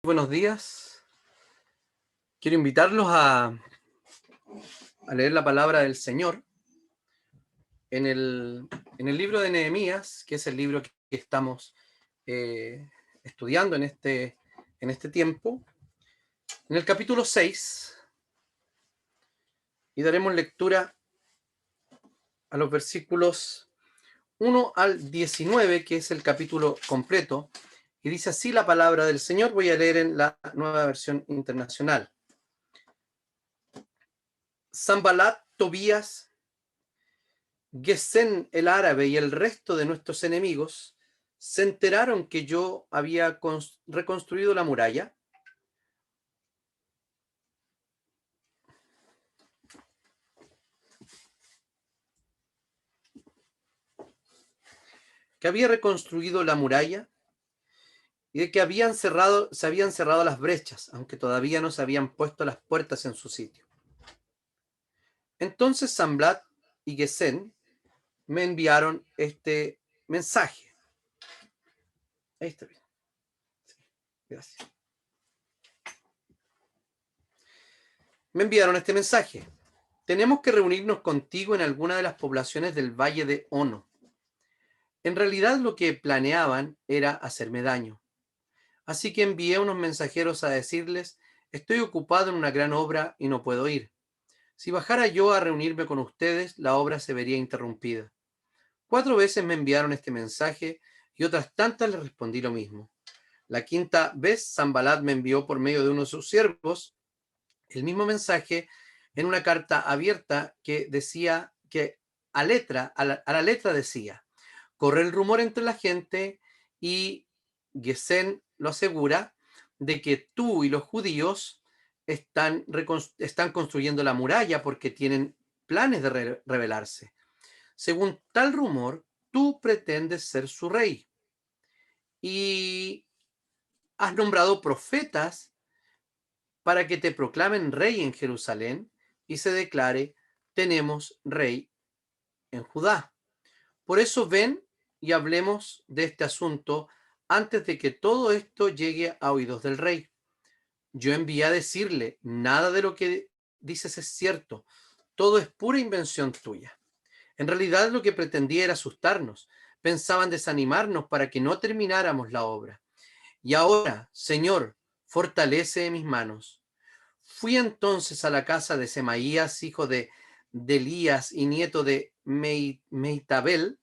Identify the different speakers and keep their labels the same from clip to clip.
Speaker 1: Buenos días. Quiero invitarlos a leer la palabra del Señor en el libro de Nehemías, que es el libro que estamos estudiando en este tiempo, en el capítulo 6, y daremos lectura a los versículos 1 al 19, que es el capítulo completo, y dice así la palabra del Señor. Voy a leer en la Nueva Versión Internacional. Sanballat, Tobías, Gesén el árabe y el resto de nuestros enemigos se enteraron que yo había reconstruido la muralla, y de que se habían cerrado las brechas, aunque todavía no se habían puesto las puertas en su sitio. Entonces Sanballat y Gesén me enviaron este mensaje. Ahí está bien. Sí, gracias. Me enviaron este mensaje. Tenemos que reunirnos contigo en alguna de las poblaciones del Valle de Ono. En realidad lo que planeaban era hacerme daño. Así que envié unos mensajeros a decirles: estoy ocupado en una gran obra y no puedo ir. Si bajara yo a reunirme con ustedes, la obra se vería interrumpida. 4 veces me enviaron este mensaje y otras tantas les respondí lo mismo. La quinta vez, Sanballat me envió por medio de uno de sus siervos el mismo mensaje en una carta abierta que decía que a la letra decía: corre el rumor entre la gente y Gesén lo asegura de que tú y los judíos están construyendo la muralla porque tienen planes de rebelarse. Según tal rumor, tú pretendes ser su rey y has nombrado profetas para que te proclamen rey en Jerusalén y se declare: tenemos rey en Judá. Por eso ven y hablemos de este asunto antes de que todo esto llegue a oídos del rey. Yo envié a decirle: nada de lo que dices es cierto, todo es pura invención tuya. En realidad lo que pretendía era asustarnos. Pensaban desanimarnos para que no termináramos la obra. Y ahora, Señor, fortalece mis manos. Fui entonces a la casa de Semaías, hijo de Delías y nieto de Meitabel,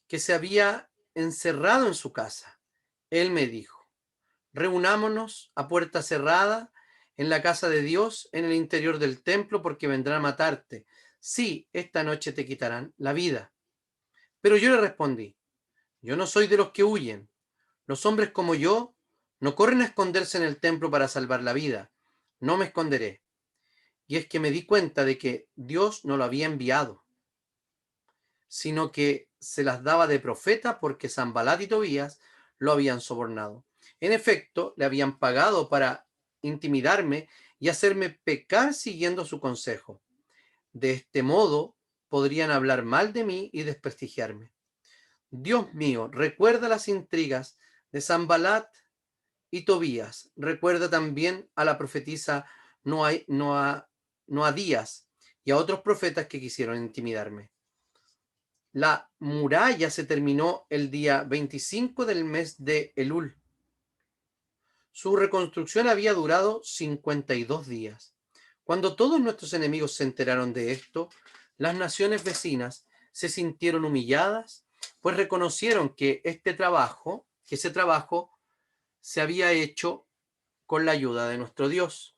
Speaker 1: que se había encerrado en su casa. Él me dijo: reunámonos a puerta cerrada en la casa de Dios, en el interior del templo, porque vendrán a matarte. Sí, esta noche te quitarán la vida. Pero yo le respondí: yo no soy de los que huyen. Los hombres como yo no corren a esconderse en el templo para salvar la vida. No me esconderé. Y es que me di cuenta de que Dios no lo había enviado, sino que se las daba de profeta porque Sanballat y Tobías lo habían sobornado. En efecto, le habían pagado para intimidarme y hacerme pecar siguiendo su consejo. De este modo podrían hablar mal de mí y desprestigiarme. Dios mío, recuerda las intrigas de Sanballat y Tobías. Recuerda también a la profetisa Noadías y a otros profetas que quisieron intimidarme. La muralla se terminó el día 25 del mes de Elul. Su reconstrucción había durado 52 días. Cuando todos nuestros enemigos se enteraron de esto, las naciones vecinas se sintieron humilladas, pues reconocieron que ese trabajo se había hecho con la ayuda de nuestro Dios.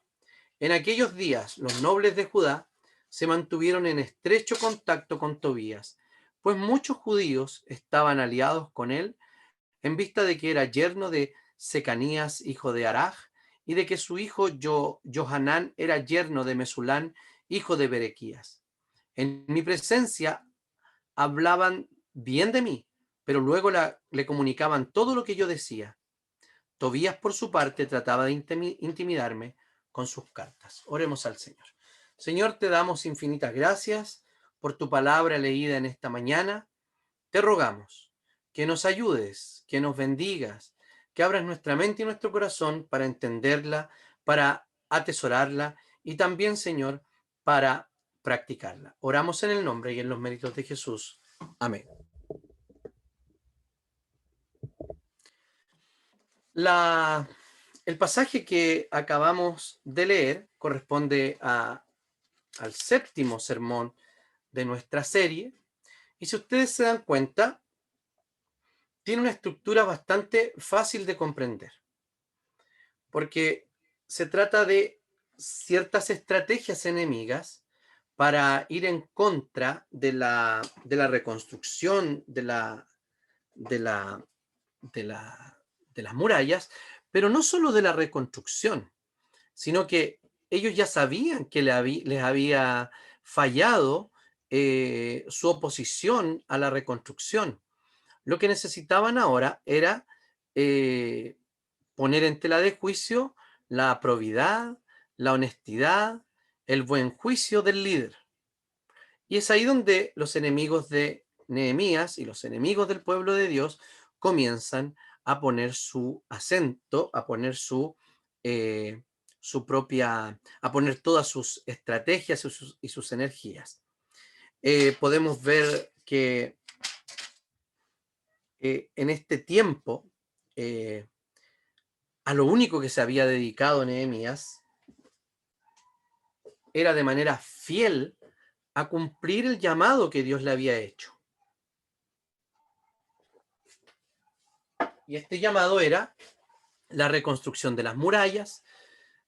Speaker 1: En aquellos días, los nobles de Judá se mantuvieron en estrecho contacto con Tobías, pues muchos judíos estaban aliados con él en vista de que era yerno de Secanías, hijo de Araj, y de que su hijo Johanán era yerno de Mesulán, hijo de Berequías. En mi presencia hablaban bien de mí, pero luego le comunicaban todo lo que yo decía. Tobías, por su parte, trataba de intimidarme con sus cartas. Oremos al Señor. Señor, te damos infinitas gracias por tu palabra leída en esta mañana. Te rogamos que nos ayudes, que nos bendigas, que abras nuestra mente y nuestro corazón para entenderla, para atesorarla y también, Señor, para practicarla. Oramos en el nombre y en los méritos de Jesús. Amén. El pasaje que acabamos de leer corresponde al séptimo sermón de nuestra serie. Y si ustedes se dan cuenta, tiene una estructura bastante fácil de comprender, porque se trata de ciertas estrategias enemigas para ir en contra de la reconstrucción de, la, de las murallas, pero no solo de la reconstrucción, sino que ellos ya sabían que les había fallado su oposición a la reconstrucción. Lo que necesitaban ahora era eh, poner en tela de juicio la probidad, la honestidad, el buen juicio del líder. Y es ahí donde los enemigos de Nehemías y los enemigos del pueblo de Dios comienzan a poner su acento, a poner a poner todas sus estrategias y sus energías. Podemos ver que en este tiempo, a lo único que se había dedicado Nehemías era de manera fiel a cumplir el llamado que Dios le había hecho. Y este llamado era la reconstrucción de las murallas,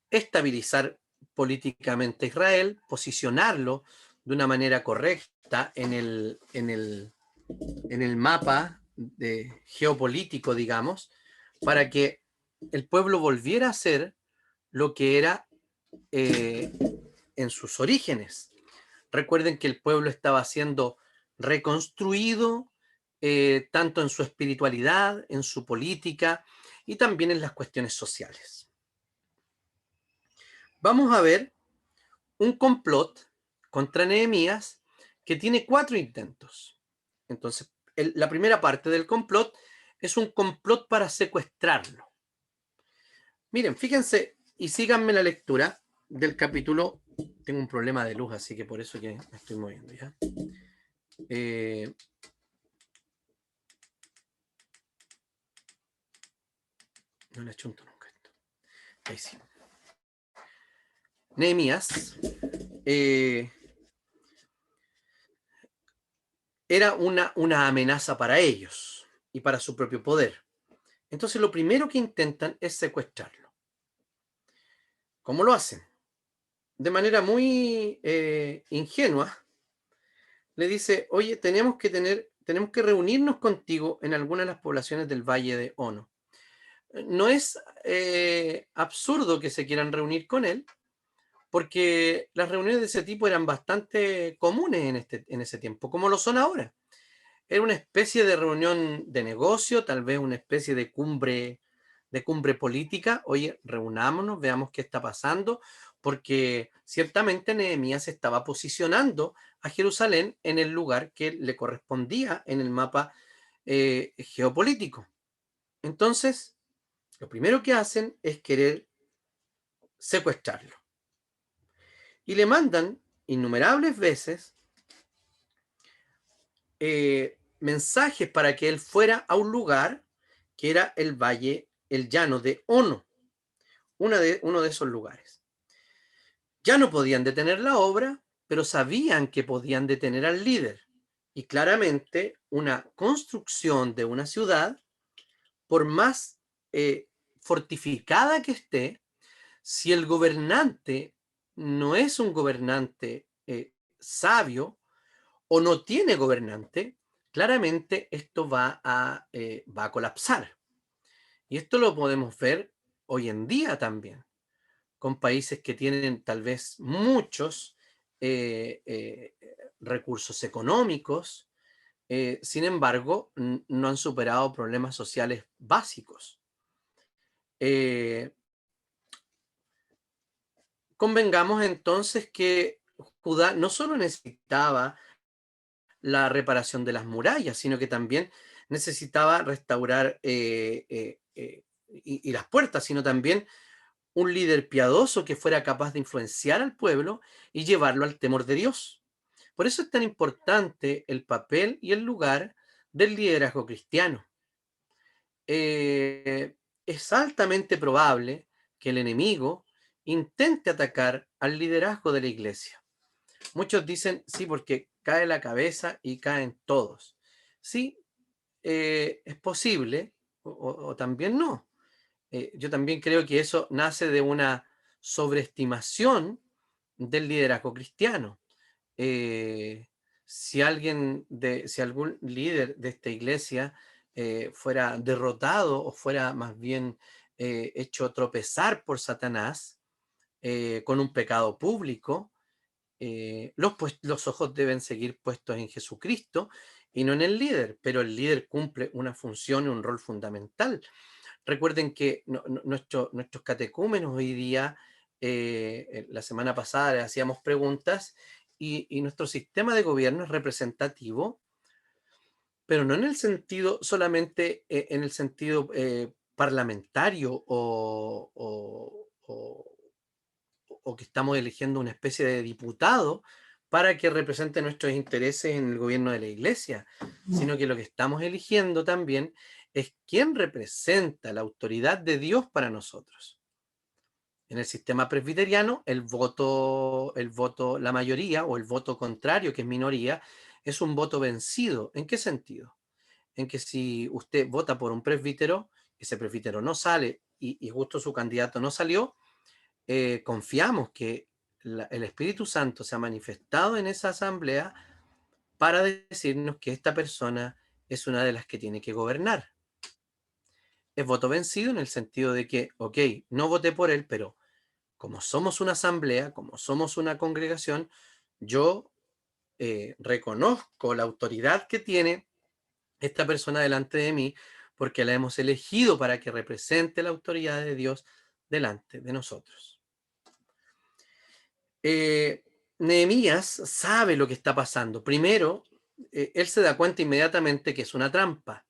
Speaker 1: estabilizar políticamente a Israel, posicionarlo de una manera correcta en el mapa geopolítico, digamos, para que el pueblo volviera a ser lo que era en sus orígenes. Recuerden que el pueblo estaba siendo reconstruido tanto en su espiritualidad, en su política y también en las cuestiones sociales. Vamos a ver un complot contra Nehemías que tiene 4 intentos. Entonces, la primera parte del complot es un complot para secuestrarlo. Miren, fíjense y síganme la lectura del capítulo. Tengo un problema de luz, así que por eso que me estoy moviendo, ¿ya? No le achunto nunca esto. Ahí sí. Nehemías era una amenaza para ellos y para su propio poder. Entonces lo primero que intentan es secuestrarlo. ¿Cómo lo hacen? De manera muy ingenua, le dice, oye, tenemos que reunirnos contigo en alguna de las poblaciones del Valle de Ono. No es absurdo que se quieran reunir con él, porque las reuniones de ese tipo eran bastante comunes en ese tiempo, como lo son ahora. Era una especie de reunión de negocio, tal vez una especie de cumbre política. Oye, reunámonos, veamos qué está pasando, porque ciertamente Nehemías estaba posicionando a Jerusalén en el lugar que le correspondía en el mapa geopolítico. Entonces, lo primero que hacen es querer secuestrarlo. Y le mandan innumerables veces mensajes para que él fuera a un lugar que era el valle, el llano de Ono, uno de esos lugares. Ya no podían detener la obra, pero sabían que podían detener al líder. Y claramente una construcción de una ciudad, por más fortificada que esté, si el gobernante no es un gobernante sabio o no tiene gobernante, claramente esto va a colapsar. Y esto lo podemos ver hoy en día también, con países que tienen tal vez muchos recursos económicos, sin embargo, no han superado problemas sociales básicos. Convengamos entonces que Judá no solo necesitaba la reparación de las murallas, sino que también necesitaba restaurar y las puertas, sino también un líder piadoso que fuera capaz de influenciar al pueblo y llevarlo al temor de Dios. Por eso es tan importante el papel y el lugar del liderazgo cristiano. Es altamente probable que el enemigo intente atacar al liderazgo de la iglesia. Muchos dicen, sí, porque cae la cabeza y caen todos. Sí, es posible, o también no. Yo también creo que eso nace de una sobreestimación del liderazgo cristiano. Eh, si algún líder de esta iglesia fuera derrotado o fuera más bien hecho tropezar por Satanás con un pecado público, los ojos deben seguir puestos en Jesucristo y no en el líder, pero el líder cumple una función y un rol fundamental. Recuerden que nuestros catecúmenos hoy día, la semana pasada les hacíamos preguntas y nuestro sistema de gobierno es representativo, pero no en el sentido solamente en el sentido parlamentario o que estamos eligiendo una especie de diputado para que represente nuestros intereses en el gobierno de la iglesia, sino que lo que estamos eligiendo también es quién representa la autoridad de Dios para nosotros. En el sistema presbiteriano, la mayoría o el voto contrario, que es minoría, es un voto vencido. ¿En qué sentido? En que si usted vota por un presbítero, ese presbítero no sale y justo su candidato no salió, confiamos que el Espíritu Santo se ha manifestado en esa asamblea para decirnos que esta persona es una de las que tiene que gobernar. Es voto vencido en el sentido de que, ok, no voté por él, pero como somos una asamblea, como somos una congregación, yo reconozco la autoridad que tiene esta persona delante de mí porque la hemos elegido para que represente la autoridad de Dios delante de nosotros. eh, Nehemías sabe lo que está pasando. Primero, él se da cuenta inmediatamente que es una trampa.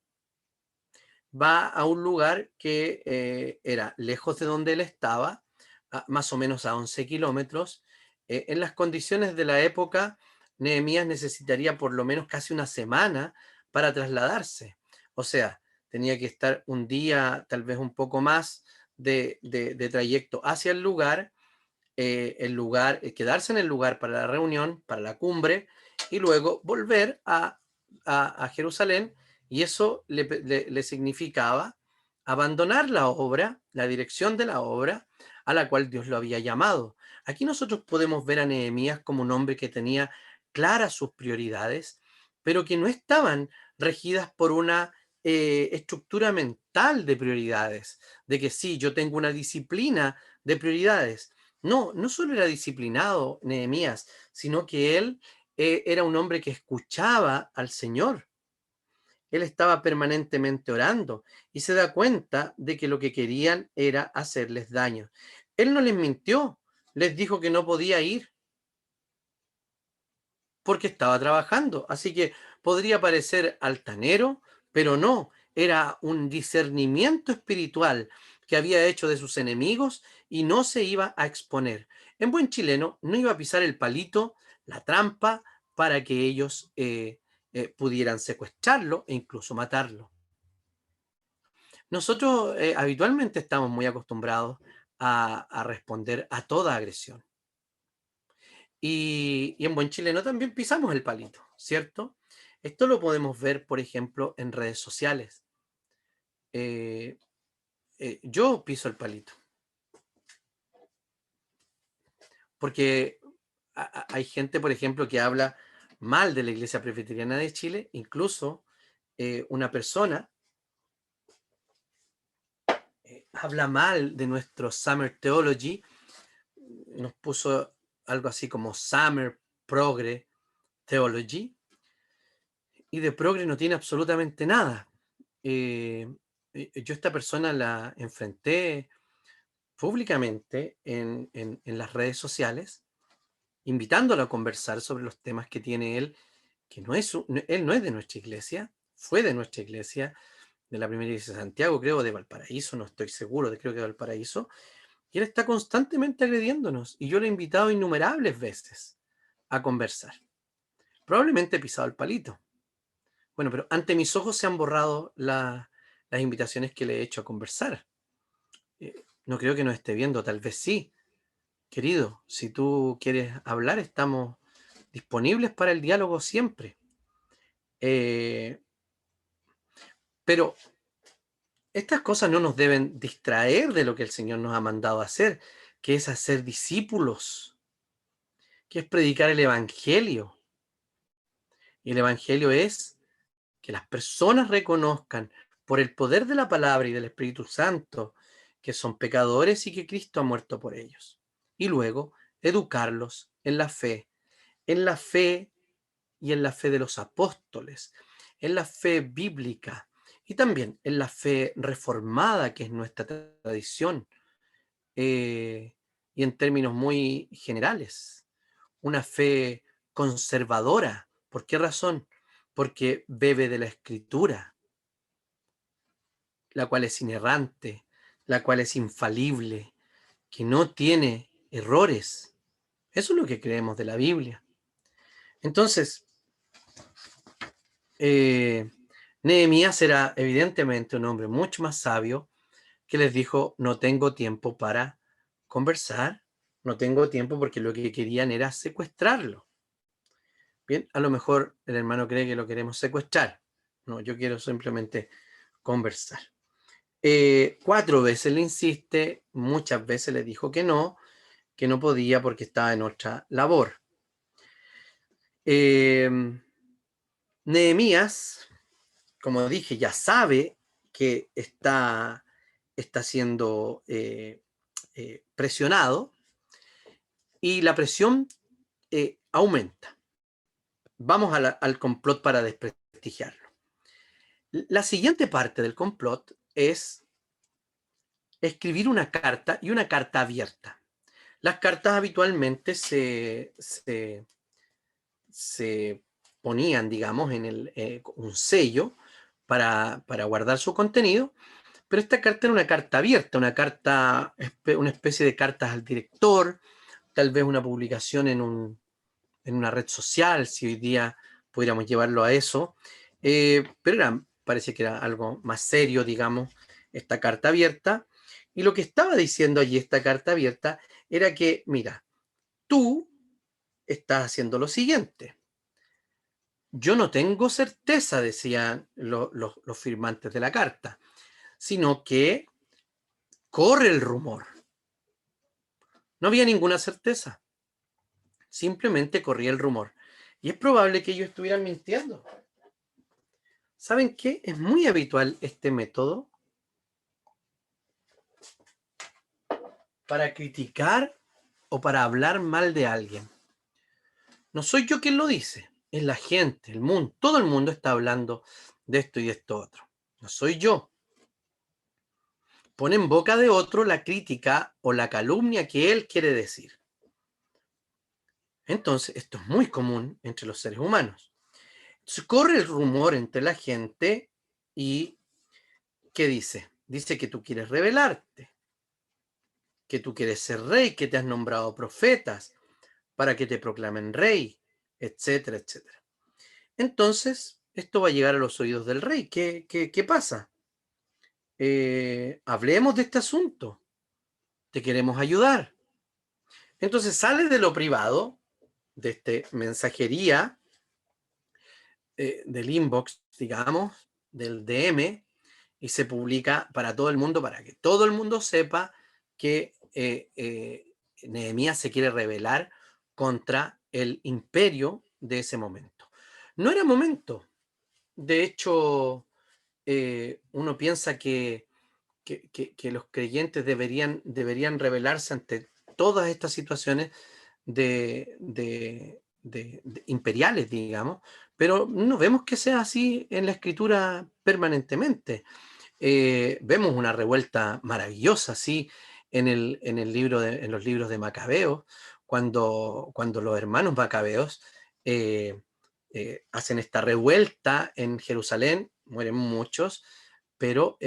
Speaker 1: Va a un lugar que era lejos de donde él estaba, más o menos a 11 kilómetros. En las condiciones de la época, Nehemías necesitaría por lo menos casi una semana para trasladarse. O sea, tenía que estar un día, tal vez un poco más de trayecto hacia el lugar, quedarse en el lugar para la reunión, para la cumbre, y luego volver a Jerusalén, y eso le significaba abandonar la obra, la dirección de la obra a la cual Dios lo había llamado. Aquí nosotros podemos ver a Nehemías como un hombre que tenía claras sus prioridades, pero que no estaban regidas por una estructura mental de prioridades, de que sí, yo tengo una disciplina de prioridades. No, no solo era disciplinado Nehemías, sino que él era un hombre que escuchaba al Señor. Él estaba permanentemente orando y se da cuenta de que lo que querían era hacerles daño. Él no les mintió, les dijo que no podía ir porque estaba trabajando. Así que podría parecer altanero, pero no, era un discernimiento espiritual que había hecho de sus enemigos y no se iba a exponer. En buen chileno, no iba a pisar el palito, la trampa, para que ellos pudieran secuestrarlo e incluso matarlo. Nosotros habitualmente estamos muy acostumbrados a responder a toda agresión. Y en buen chileno también pisamos el palito, ¿cierto? Esto lo podemos ver, por ejemplo, en redes sociales. Eh, yo piso el palito, porque hay gente, por ejemplo, que habla mal de la Iglesia Presbiteriana de Chile, incluso una persona habla mal de nuestro Summer Theology, nos puso algo así como Summer Progre Theology, y de progre no tiene absolutamente nada. Eh, yo a esta persona la enfrenté públicamente en las redes sociales, invitándolo a conversar sobre los temas que tiene él, que él no es de nuestra iglesia, fue de nuestra iglesia, de la primera iglesia de Santiago, creo, de Valparaíso, no estoy seguro, creo que de Valparaíso, y él está constantemente agrediéndonos, y yo le he invitado innumerables veces a conversar. Probablemente he pisado el palito. Bueno, pero ante mis ojos se han borrado las invitaciones que le he hecho a conversar. No creo que nos esté viendo, tal vez sí. Querido, si tú quieres hablar, estamos disponibles para el diálogo siempre. Pero estas cosas no nos deben distraer de lo que el Señor nos ha mandado a hacer, que es hacer discípulos, que es predicar el Evangelio. Y el Evangelio es que las personas reconozcan por el poder de la palabra y del Espíritu Santo que son pecadores y que Cristo ha muerto por ellos. Y luego educarlos en la fe y en la fe de los apóstoles, en la fe bíblica y también en la fe reformada, que es nuestra tradición, y en términos muy generales, una fe conservadora. ¿Por qué razón? Porque bebe de la Escritura, la cual es inerrante, la cual es infalible, que no tiene errores. Eso es lo que creemos de la Biblia. Entonces, Nehemías era evidentemente un hombre mucho más sabio que les dijo, no tengo tiempo para conversar, no tengo tiempo porque lo que querían era secuestrarlo. Bien, a lo mejor el hermano cree que lo queremos secuestrar. No, yo quiero simplemente conversar. 4 veces le insiste, muchas veces le dijo que no podía porque estaba en otra labor. Eh, Nehemías, como dije, ya sabe que está siendo presionado y la presión aumenta. Vamos al complot para desprestigiarlo. La siguiente parte del complot es escribir una carta y una carta abierta. Las cartas habitualmente se ponían, digamos, en un sello para guardar su contenido, pero esta carta era una carta abierta, una especie de cartas al director, tal vez una publicación en una red social, si hoy día pudiéramos llevarlo a eso, pero parece que era algo más serio, digamos, esta carta abierta. Y lo que estaba diciendo allí esta carta abierta era que, mira, tú estás haciendo lo siguiente. Yo no tengo certeza, decían los firmantes de la carta, sino que corre el rumor. No había ninguna certeza, simplemente corría el rumor. Y es probable que ellos estuvieran mintiendo. ¿Saben qué? Es muy habitual este método para criticar o para hablar mal de alguien. No soy yo quien lo dice, es la gente, el mundo, todo el mundo está hablando de esto y de esto otro. No soy yo. Pone en boca de otro la crítica o la calumnia que él quiere decir. Entonces, esto es muy común entre los seres humanos. Entonces, corre el rumor entre la gente y ¿qué dice? Dice que tú quieres rebelarte, que tú quieres ser rey, que te has nombrado profetas para que te proclamen rey, etcétera, etcétera. Entonces, esto va a llegar a los oídos del rey. ¿Qué pasa? Hablemos de este asunto. Te queremos ayudar. Entonces sale de lo privado, de este mensajería, del inbox, digamos, del DM, y se publica para todo el mundo, para que todo el mundo sepa que Nehemías se quiere rebelar contra el imperio de ese momento. No era momento. De hecho, uno piensa que los creyentes deberían rebelarse ante todas estas situaciones de imperiales, digamos, pero no vemos que sea así en la escritura permanentemente. Vemos una revuelta maravillosa, sí, en los libros de Macabeos, cuando los hermanos Macabeos hacen esta revuelta en Jerusalén, mueren muchos, pero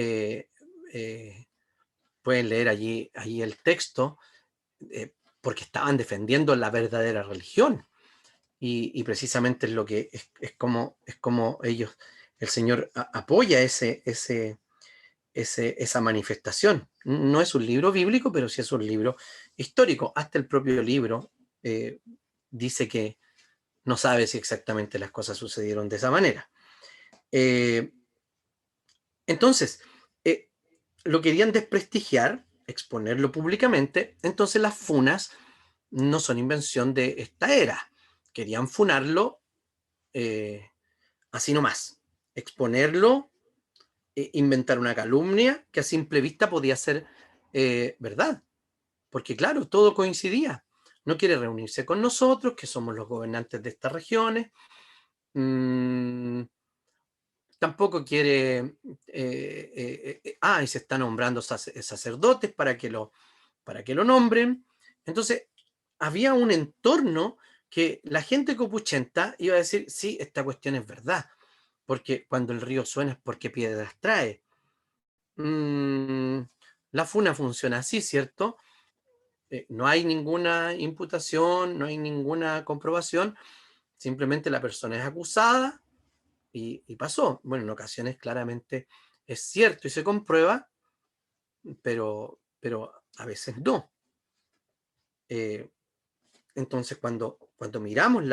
Speaker 1: pueden leer allí el texto, porque estaban defendiendo la verdadera religión. Y precisamente es lo que es como ellos, el Señor apoya esa manifestación. No es un libro bíblico, pero sí es un libro histórico. Hasta el propio libro dice que no sabe si exactamente las cosas sucedieron de esa manera. Eh, entonces, eh, lo querían desprestigiar, exponerlo públicamente. Entonces las funas no son invención de esta era. Querían funarlo así nomás, exponerlo, inventar una calumnia que a simple vista podía ser verdad, porque claro, todo coincidía. No quiere reunirse con nosotros, que somos los gobernantes de estas regiones. Mm, tampoco quiere, y se está nombrando sacerdotes para que lo nombren. Entonces, había un entorno que la gente copuchenta iba a decir, sí, esta cuestión es verdad, porque cuando el río suena es porque piedras trae. Mm, la funa funciona así, ¿cierto? No hay ninguna imputación, no hay ninguna comprobación, simplemente la persona es acusada y pasó. Bueno, en ocasiones claramente es cierto y se comprueba, pero a veces no. Eh, entonces, cuando miramos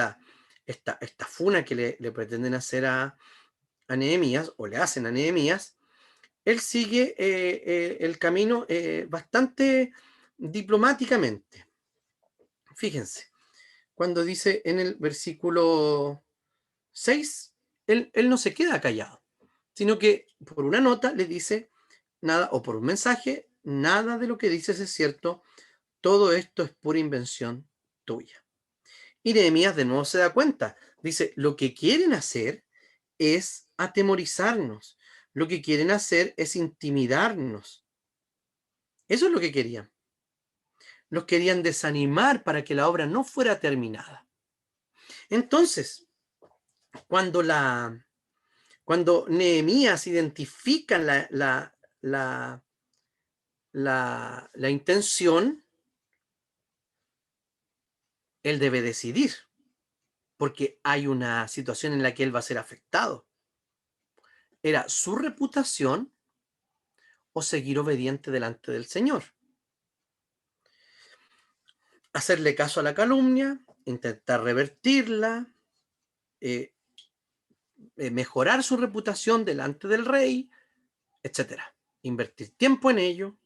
Speaker 1: esta funa que le pretenden hacer a Nehemías, o le hacen a Nehemías, él sigue el camino bastante diplomáticamente. Fíjense, cuando dice en el versículo 6, él no se queda callado, sino que por una nota le dice nada, o por un mensaje, nada de lo que dices es cierto, todo esto es pura invención tuya. Y Nehemías de nuevo se da cuenta, dice, lo que quieren hacer es atemorizarnos, lo que quieren hacer es intimidarnos. Eso es lo que querían. Los querían desanimar para que la obra no fuera terminada. Entonces, cuando, cuando Nehemías identifica la intención, él debe decidir, porque hay una situación en la que él va a ser afectado. Era su reputación o seguir obediente delante del Señor. Hacerle caso a la calumnia, intentar revertirla, eh, mejorar su reputación delante del rey, etcétera. Invertir tiempo en ello,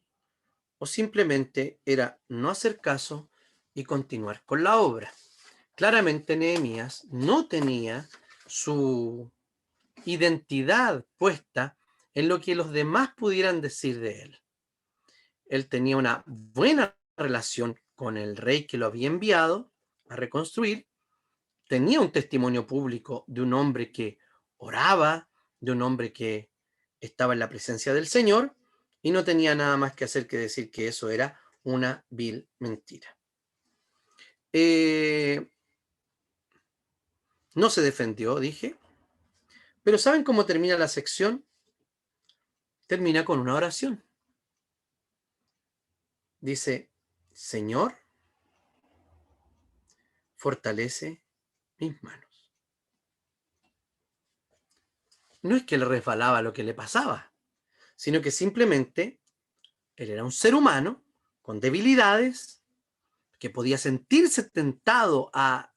Speaker 1: o simplemente era no hacer caso y continuar con la obra. Claramente Nehemías no tenía su identidad puesta en lo que los demás pudieran decir de él. Él tenía una buena relación con el rey que lo había enviado a reconstruir, tenía un testimonio público de un hombre que oraba, de un hombre que estaba en la presencia del Señor, y no tenía nada más que hacer que decir que eso era una vil mentira. No se defendió, dije, pero ¿saben cómo termina la sección? Termina con una oración. Dice, Señor, fortalece mis manos. No es que le resbalaba lo que le pasaba, sino que simplemente él era un ser humano con debilidades, que podía sentirse tentado a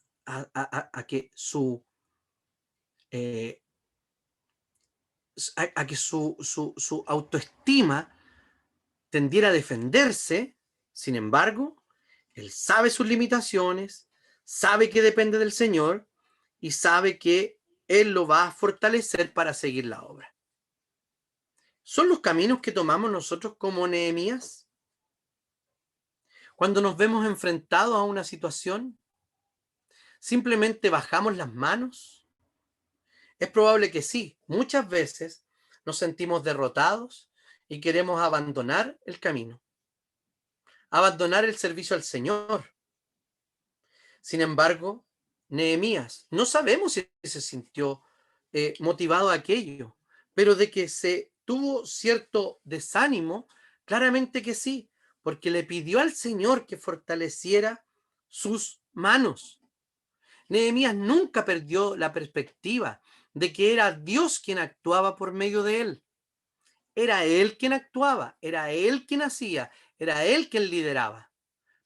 Speaker 1: que eh, que su autoestima tendiera a defenderse. Sin embargo, él sabe sus limitaciones, sabe que depende del Señor y sabe que Él lo va a fortalecer para seguir la obra. ¿Son los caminos que tomamos nosotros como Nehemías? Cuando nos vemos enfrentados a una situación, ¿simplemente bajamos las manos? Es probable que sí. Muchas veces nos sentimos derrotados y queremos abandonar el camino, abandonar el servicio al Señor. Sin embargo, Nehemías, no sabemos si se sintió motivado a aquello, pero de que se tuvo cierto desánimo, claramente que sí, porque le pidió al Señor que fortaleciera sus manos. Nehemías nunca perdió la perspectiva de que era Dios quien actuaba por medio de él. Era él quien actuaba, era él quien hacía, era él quien lideraba,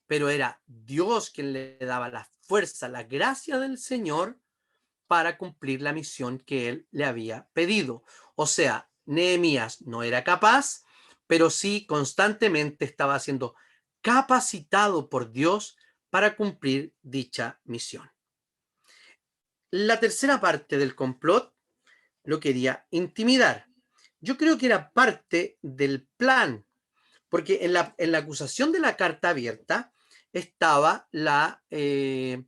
Speaker 1: pero era Dios quien le daba la fuerza, la gracia del Señor para cumplir la misión que él le había pedido. O sea, Nehemías no era capaz, pero sí constantemente estaba siendo capacitado por Dios para cumplir dicha misión. La tercera parte del complot lo quería intimidar. Yo creo que era parte del plan, porque en la acusación de la carta abierta estaba que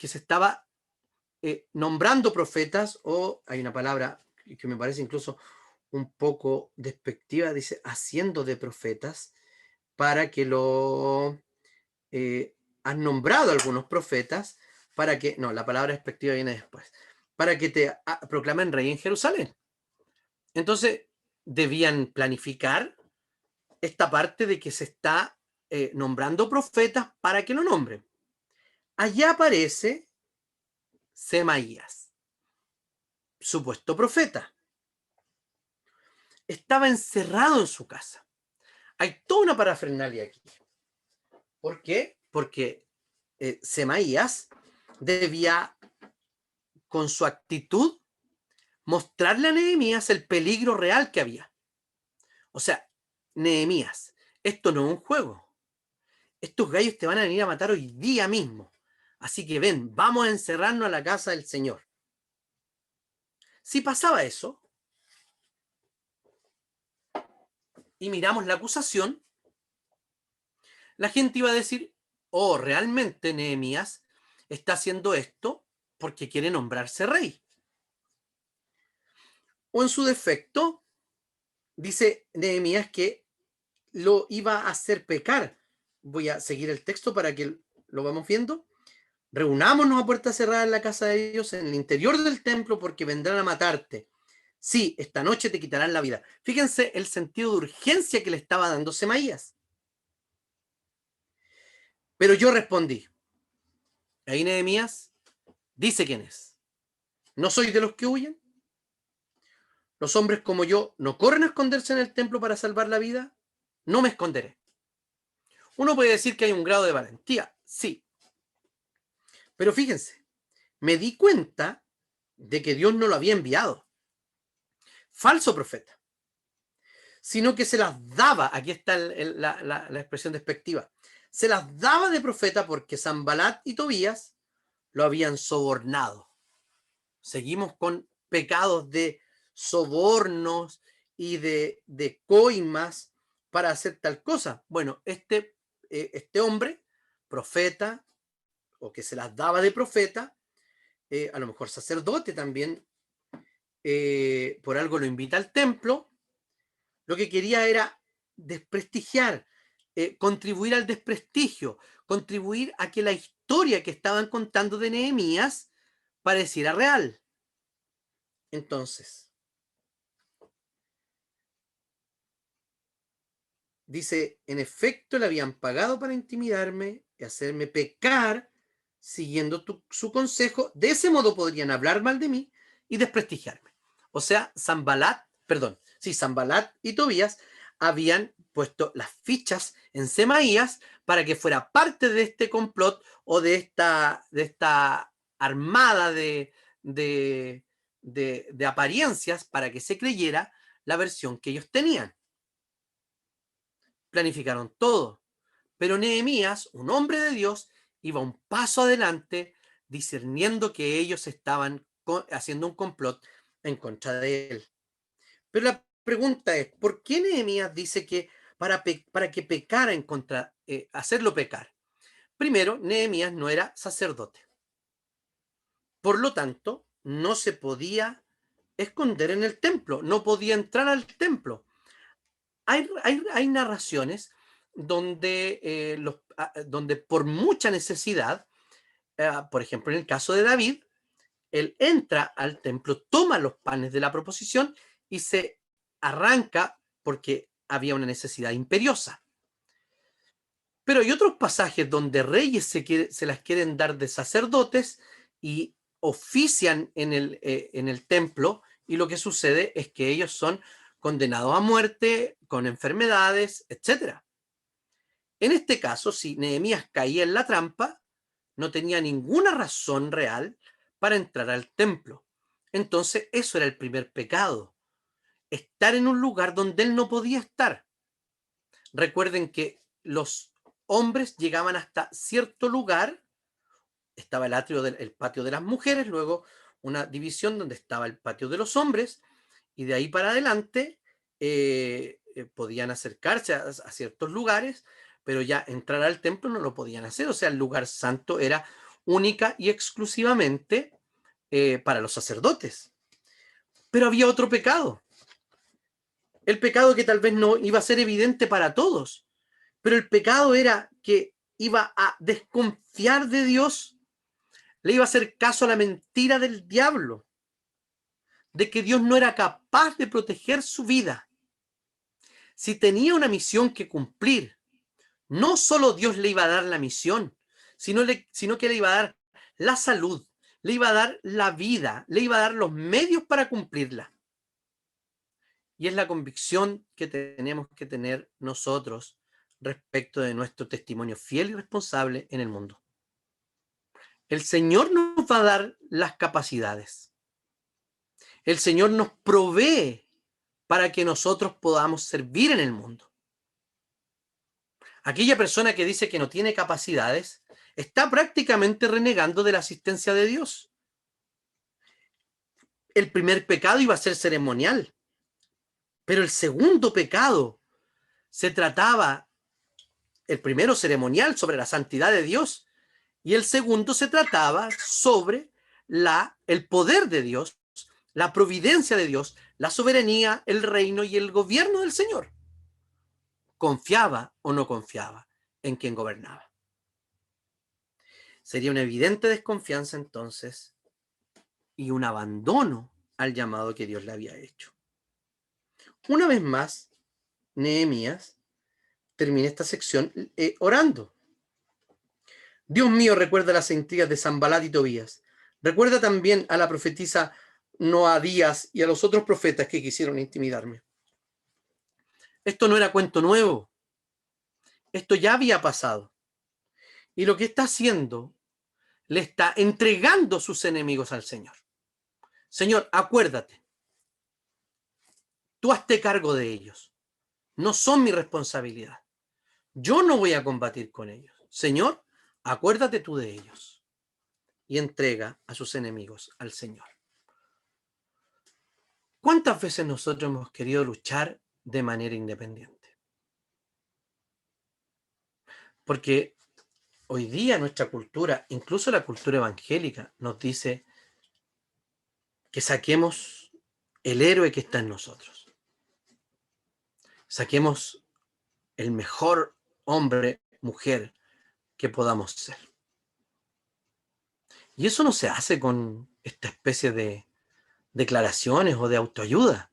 Speaker 1: se estaba nombrando profetas, o hay una palabra que me parece incluso un poco despectiva, dice haciendo de profetas, para que han nombrado algunos profetas, para que, no, la palabra despectiva viene después, para que te proclamen rey en Jerusalén. Entonces, debían planificar esta parte de que se está nombrando profetas para que lo nombren. Allá aparece Semaías, supuesto profeta. Estaba encerrado en su casa. Hay toda una parafernalia aquí. ¿Por qué? Porque Semaías debía, con su actitud, mostrarle a Nehemías el peligro real que había. O sea, Nehemías, esto no es un juego. Estos gallos te van a venir a matar hoy día mismo. Así que ven, vamos a encerrarnos a la casa del Señor. Si pasaba eso, y miramos la acusación, la gente iba a decir, oh, realmente Nehemías está haciendo esto porque quiere nombrarse rey. O en su defecto, dice Nehemías que lo iba a hacer pecar. Voy a seguir el texto para que lo vamos viendo. Reunámonos a puerta cerrada en la casa de Dios, en el interior del templo, porque vendrán a matarte. Sí, esta noche te quitarán la vida. Fíjense el sentido de urgencia que le estaba dando Semaías. Pero yo respondí. Ahí Nehemías dice quién es. ¿No soy de los que huyen? ¿Los hombres como yo no corren a esconderse en el templo para salvar la vida? No me esconderé. Uno puede decir que hay un grado de valentía, sí. Pero fíjense, me di cuenta de que Dios no lo había enviado. Falso profeta. Sino que se las daba, aquí está la expresión despectiva, se las daba de profeta porque Sanbalat y Tobías lo habían sobornado. Seguimos con pecados de sobornos y de coimas para hacer tal cosa. Bueno, este hombre, profeta, o que se las daba de profeta, a lo mejor sacerdote también, por algo lo invita al templo, lo que quería era desprestigiar, contribuir al desprestigio, contribuir a que la historia que estaban contando de Nehemías pareciera real. Entonces, dice, en efecto le habían pagado para intimidarme y hacerme pecar siguiendo su consejo. De ese modo podrían hablar mal de mí y desprestigiarme. O sea, Sanbalat y Tobías habían puesto las fichas en Semaías para que fuera parte de este complot o de esta armada de apariencias para que se creyera la versión que ellos tenían. Planificaron todo, pero Nehemías, un hombre de Dios, iba un paso adelante, discerniendo que ellos estaban haciendo un complot en contra de él. Pero la pregunta es, ¿por qué Nehemías dice que para que pecara en contra, hacerlo pecar? Primero, Nehemías no era sacerdote. Por lo tanto, no se podía esconder en el templo, no podía entrar al templo. Hay narraciones donde por mucha necesidad, por ejemplo, en el caso de David, él entra al templo, toma los panes de la proposición y se arranca porque había una necesidad imperiosa. Pero hay otros pasajes donde reyes se las quieren dar de sacerdotes y ofician en el templo, y lo que sucede es que ellos son condenados a muerte, con enfermedades, etc. En este caso, si Nehemías caía en la trampa, no tenía ninguna razón real para entrar al templo. Entonces, eso era el primer pecado, estar en un lugar donde él no podía estar. Recuerden que los hombres llegaban hasta cierto lugar, estaba el atrio el patio de las mujeres, luego una división donde estaba el patio de los hombres, y de ahí para adelante podían acercarse a ciertos lugares, pero ya entrar al templo no lo podían hacer. O sea, el lugar santo era única y exclusivamente para los sacerdotes. Pero había otro pecado, el pecado que tal vez no iba a ser evidente para todos, pero el pecado era que iba a desconfiar de Dios, le iba a hacer caso a la mentira del diablo, de que Dios no era capaz de proteger su vida. Si tenía una misión que cumplir, no solo Dios le iba a dar la misión, sino que le iba a dar la salud, le iba a dar la vida, le iba a dar los medios para cumplirla. Y es la convicción que tenemos que tener nosotros respecto de nuestro testimonio fiel y responsable en el mundo. El Señor nos va a dar las capacidades. El Señor nos provee para que nosotros podamos servir en el mundo. Aquella persona que dice que no tiene capacidades está prácticamente renegando de la asistencia de Dios. El primer pecado iba a ser ceremonial, pero el segundo pecado se trataba, el primero ceremonial sobre la santidad de Dios, y el segundo se trataba sobre el poder de Dios, la providencia de Dios, la soberanía, el reino y el gobierno del Señor. ¿Confiaba o no confiaba en quien gobernaba? Sería una evidente desconfianza entonces y un abandono al llamado que Dios le había hecho. Una vez más, Nehemías termina esta sección orando. Dios mío, recuerda las intrigas de Sanbalat y Tobías. Recuerda también a la profetisa Noadías y a los otros profetas que quisieron intimidarme. Esto no era cuento nuevo. Esto ya había pasado. Y lo que está haciendo, le está entregando sus enemigos al Señor. Señor, acuérdate. Tú hazte cargo de ellos. No son mi responsabilidad. Yo no voy a combatir con ellos. Señor, acuérdate tú de ellos. Y entrega a sus enemigos al Señor. ¿Cuántas veces nosotros hemos querido luchar de manera independiente? Porque hoy día nuestra cultura, incluso la cultura evangélica, nos dice que saquemos el héroe que está en nosotros. Saquemos el mejor hombre, mujer que podamos ser. Y eso no se hace con esta especie de declaraciones o de autoayuda,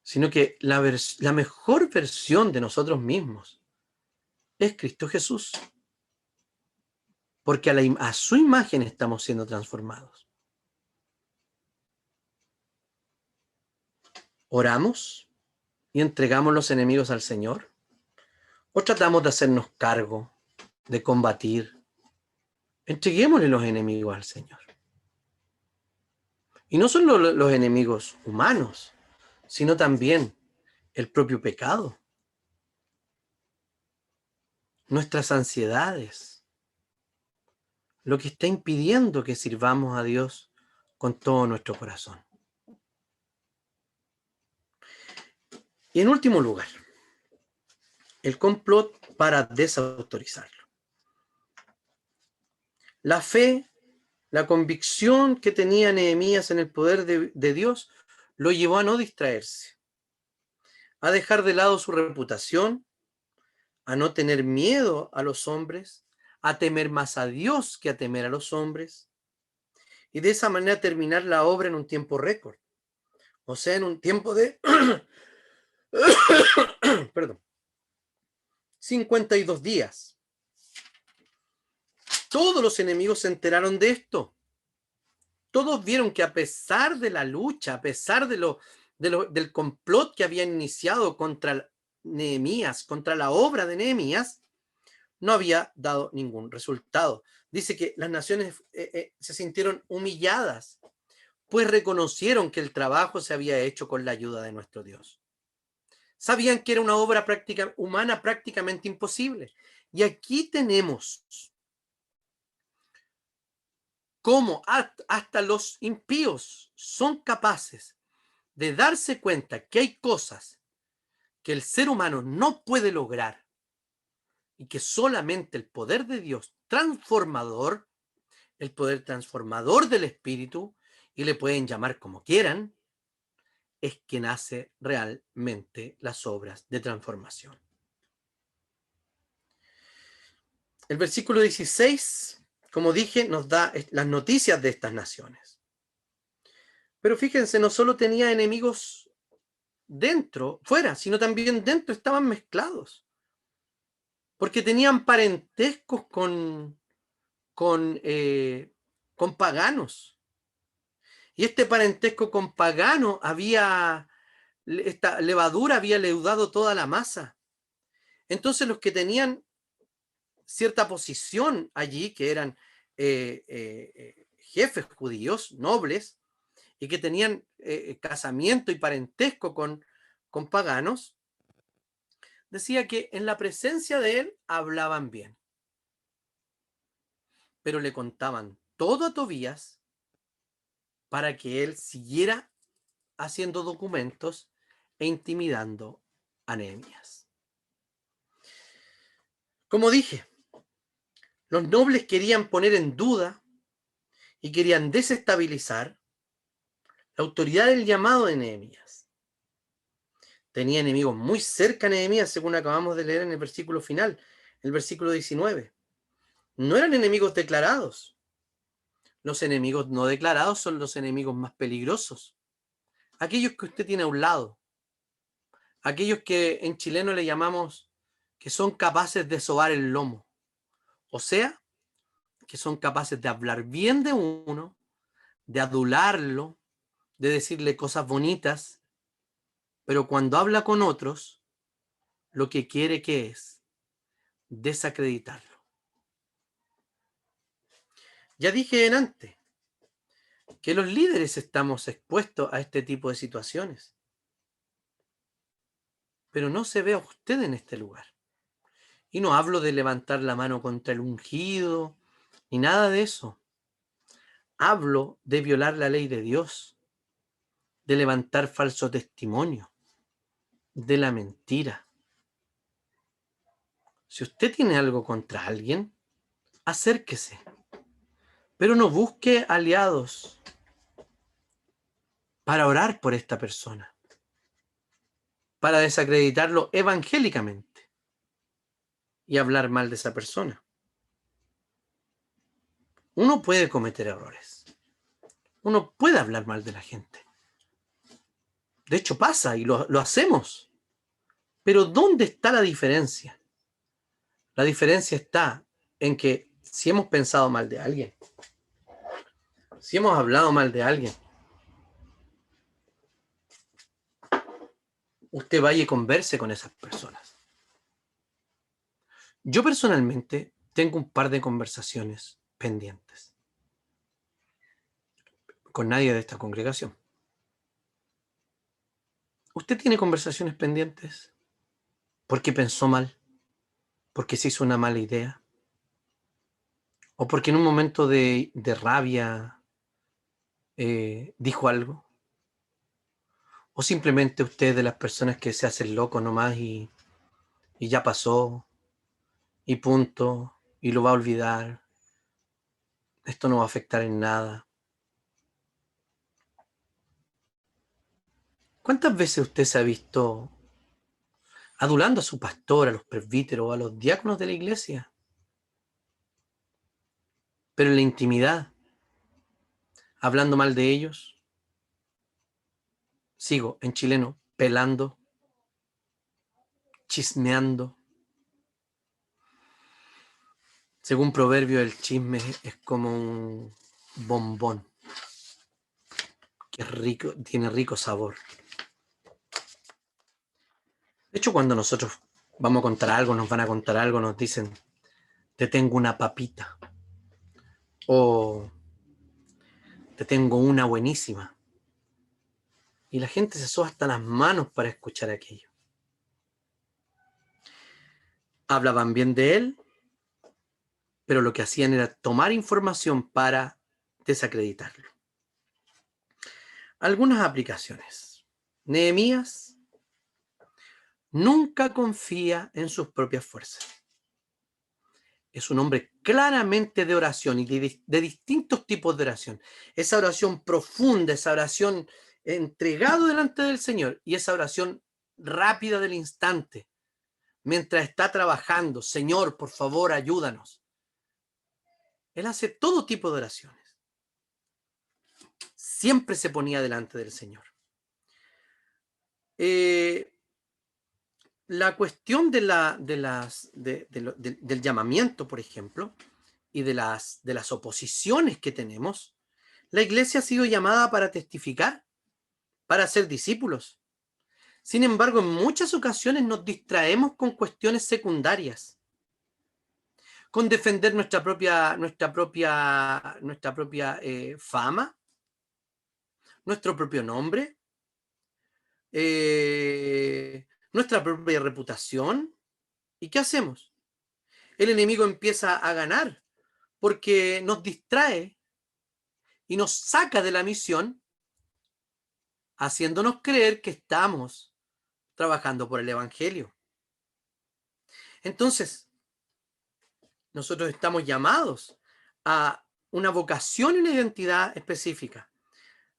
Speaker 1: sino que la mejor versión de nosotros mismos es Cristo Jesús, porque a su imagen estamos siendo transformados. ¿Oramos y entregamos los enemigos al Señor? ¿O tratamos de hacernos cargo, de combatir? Entreguémosle los enemigos al Señor. Y no solo los enemigos humanos, sino también el propio pecado, nuestras ansiedades, lo que está impidiendo que sirvamos a Dios con todo nuestro corazón. Y en último lugar, el complot para desautorizarlo. La fe, la convicción que tenía Nehemías en el poder de Dios lo llevó a no distraerse, a dejar de lado su reputación, a no tener miedo a los hombres, a temer más a Dios que a temer a los hombres, y de esa manera terminar la obra en un tiempo récord, O sea, en un tiempo de perdón, 52 días. Todos los enemigos se enteraron de esto. Todos vieron que a pesar de la lucha, a pesar del complot que habían iniciado contra Nehemías, contra la obra de Nehemías, no había dado ningún resultado. Dice que las naciones se sintieron humilladas, pues reconocieron que el trabajo se había hecho con la ayuda de nuestro Dios. Sabían que era una obra humana prácticamente imposible. Y aquí tenemos cómo hasta los impíos son capaces de darse cuenta que hay cosas que el ser humano no puede lograr y que solamente el poder de Dios transformador, el poder transformador del Espíritu, y le pueden llamar como quieran, es quien hace realmente las obras de transformación. El versículo 16, como dije, nos da las noticias de estas naciones. Pero fíjense, no solo tenía enemigos dentro, fuera, sino también dentro estaban mezclados, porque tenían parentescos con, con paganos. Y este parentesco con pagano esta levadura había leudado toda la masa. Entonces los que tenían cierta posición allí, que eran jefes judíos, nobles, y que tenían casamiento y parentesco con paganos, decía que en la presencia de él hablaban bien, pero le contaban todo a Tobías para que él siguiera haciendo documentos e intimidando a Nehemías. Como dije, los nobles querían poner en duda y querían desestabilizar la autoridad del llamado de Nehemías. Tenía enemigos muy cerca a Nehemías, según acabamos de leer en el versículo final, el versículo 19. No eran enemigos declarados. Los enemigos no declarados son los enemigos más peligrosos. Aquellos que usted tiene a un lado. Aquellos que en chileno le llamamos que son capaces de sobar el lomo. O sea, que son capaces de hablar bien de uno, de adularlo, de decirle cosas bonitas, pero cuando habla con otros, lo que quiere que es desacreditarlo. Ya dije en antes que los líderes estamos expuestos a este tipo de situaciones, pero no se ve a usted en este lugar. Y no hablo de levantar la mano contra el ungido, ni nada de eso. Hablo de violar la ley de Dios, de levantar falso testimonio, de la mentira. Si usted tiene algo contra alguien, acérquese, pero no busque aliados para orar por esta persona, para desacreditarlo evangélicamente y hablar mal de esa persona. Uno puede cometer errores. Uno puede hablar mal de la gente. De hecho pasa y lo hacemos. Pero ¿dónde está la diferencia? La diferencia está en que si hemos pensado mal de alguien, si hemos hablado mal de alguien, usted vaya y converse con esas personas. Yo personalmente tengo un par de conversaciones pendientes con nadie de esta congregación. ¿Usted tiene conversaciones pendientes porque pensó mal? ¿Porque se hizo una mala idea? ¿O porque en un momento de rabia dijo algo? ¿O simplemente usted es de las personas que se hacen loco nomás y ya pasó y punto y lo va a olvidar? Esto no va a afectar en nada. ¿Cuántas veces usted se ha visto adulando a su pastor, a los presbíteros, a los diáconos de la iglesia? Pero en la intimidad, hablando mal de ellos, sigo en chileno, pelando, chismeando. Según proverbio, el chisme es como un bombón, que es rico, tiene rico sabor. De hecho, cuando nosotros vamos a contar algo, nos van a contar algo, nos dicen, te tengo una papita, o te tengo una buenísima. Y la gente se soba hasta las manos para escuchar aquello. Hablaban bien de él, pero lo que hacían era tomar información para desacreditarlo. Algunas aplicaciones. Nehemías nunca confía en sus propias fuerzas. Es un hombre claramente de oración y de distintos tipos de oración. Esa oración profunda, esa oración entregado delante del Señor y esa oración rápida del instante, mientras está trabajando, Señor, por favor, ayúdanos. Él hace todo tipo de oraciones. Siempre se ponía delante del Señor. La cuestión del llamamiento, por ejemplo, y de las oposiciones que tenemos, la iglesia ha sido llamada para testificar, para ser discípulos. Sin embargo, en muchas ocasiones nos distraemos con cuestiones secundarias, con defender nuestra propia fama, nuestro propio nombre, nuestra propia reputación. ¿Y qué hacemos? El enemigo empieza a ganar porque nos distrae y nos saca de la misión, haciéndonos creer que estamos trabajando por el evangelio. Entonces, nosotros estamos llamados a una vocación y una identidad específica: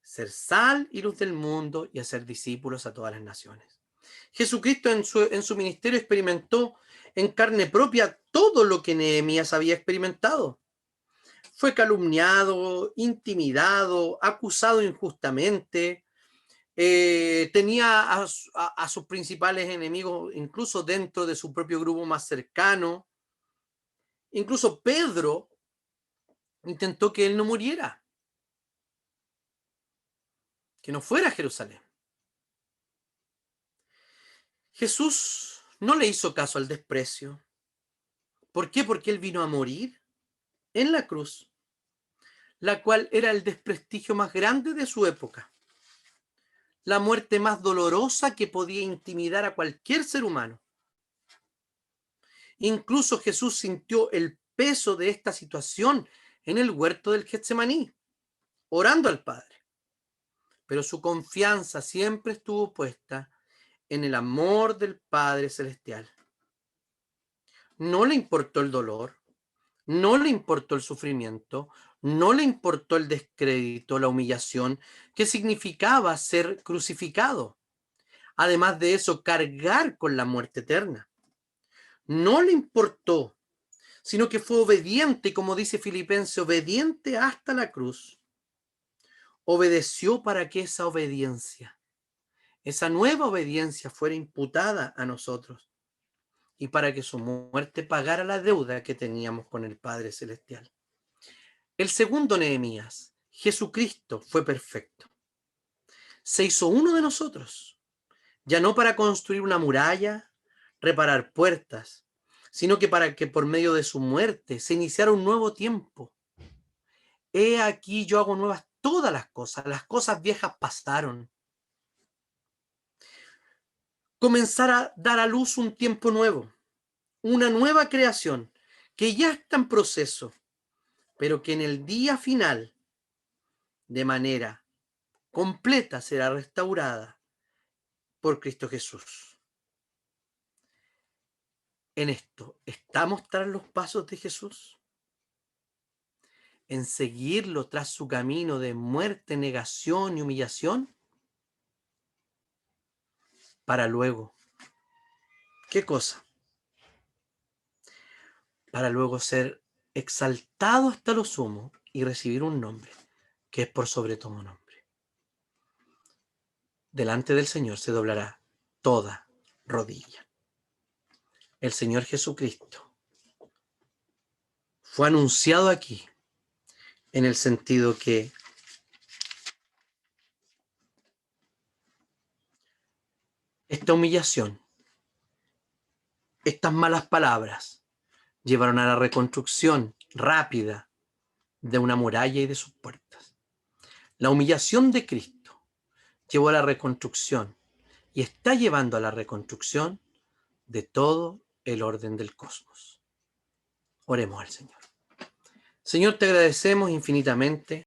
Speaker 1: ser sal y luz del mundo y hacer discípulos a todas las naciones. Jesucristo en su ministerio experimentó en carne propia todo lo que Nehemías había experimentado. Fue calumniado, intimidado, acusado injustamente, tenía a sus principales enemigos incluso dentro de su propio grupo más cercano. Incluso Pedro intentó que él no muriera, que no fuera a Jerusalén. Jesús no le hizo caso al desprecio. ¿Por qué? Porque él vino a morir en la cruz, la cual era el desprestigio más grande de su época, la muerte más dolorosa que podía intimidar a cualquier ser humano. Incluso Jesús sintió el peso de esta situación en el huerto del Getsemaní, orando al Padre. Pero su confianza siempre estuvo puesta en el amor del Padre Celestial. No le importó el dolor, no le importó el sufrimiento, no le importó el descrédito, la humillación que significaba ser crucificado. Además de eso, cargar con la muerte eterna. No le importó, sino que fue obediente, como dice Filipenses, obediente hasta la cruz. Obedeció para que esa obediencia, esa nueva obediencia, fuera imputada a nosotros y para que su muerte pagara la deuda que teníamos con el Padre Celestial. El segundo Nehemías, Jesucristo, fue perfecto. Se hizo uno de nosotros, ya no para construir una muralla, reparar puertas, sino que para que por medio de su muerte se iniciara un nuevo tiempo. He aquí yo hago nuevas todas las cosas viejas pasaron. Comenzar a dar a luz un tiempo nuevo, una nueva creación que ya está en proceso, pero que en el día final, de manera completa, será restaurada por Cristo Jesús. En esto, ¿estamos tras los pasos de Jesús? ¿En seguirlo tras su camino de muerte, negación y humillación? Para luego, ¿qué cosa? Para luego ser exaltado hasta lo sumo y recibir un nombre que es por sobre todo nombre. delante del Señor se doblará toda rodilla. El Señor Jesucristo fue anunciado aquí en el sentido que esta humillación, estas malas palabras, llevaron a la reconstrucción rápida de una muralla y de sus puertas. La humillación de Cristo llevó a la reconstrucción y está llevando a la reconstrucción de todo el orden del cosmos. Oremos al Señor. Señor, te agradecemos infinitamente